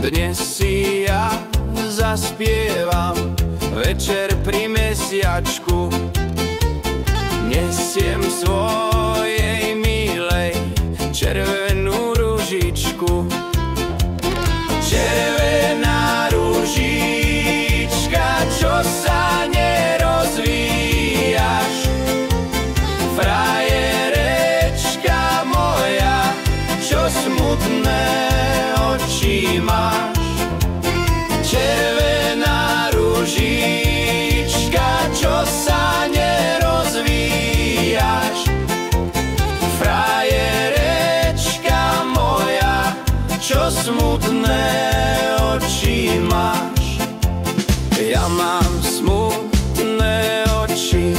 Dnes si ja zaspievam večer pri mesiačku. Nesiem svojej milej červenú ružičku. Červená ružička, čo sa nerozvíjaš, frajerečka moja, čo smutné oči máš. Červená ružička, čo sa nerozvíjaš, frajerečka moja, čo smutné oči máš. Ja mám smutné oči,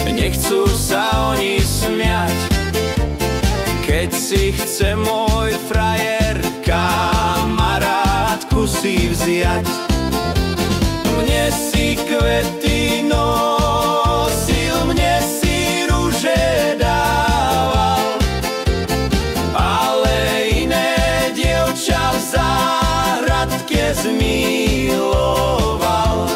nechcú sa oni smiať, keď si chce môj frajer kamarátku si vziať. Mne si kvety nosil, mne si ruže dával, ale iné dievča v záhradke zmiloval.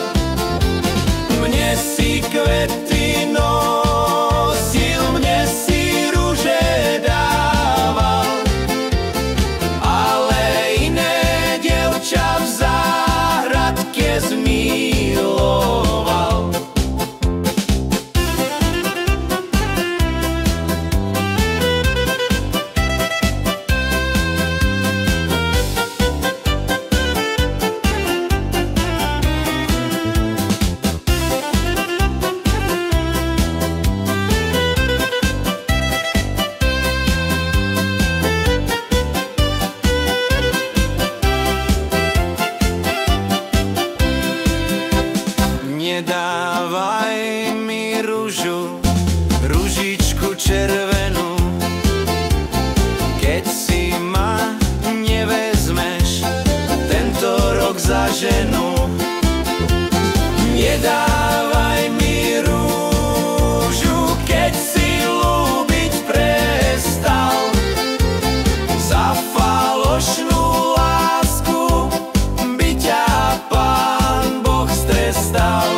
Mne si kvety nosil, mne si ruže dával, ale iné dievča v záhradke zmiloval. Nedávaj mi ružu, ružičku červenú, keď si ma nevezmeš tento rok za ženu. Nedávaj mi rúžu, keď si ľúbiť prestal, za falošnú lásku by ťa Pán Boh strestal.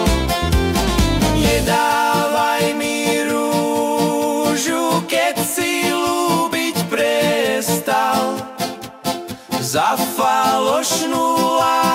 Nedávaj mi rúžu, keď si ľúbiť prestal, za falošnú lásku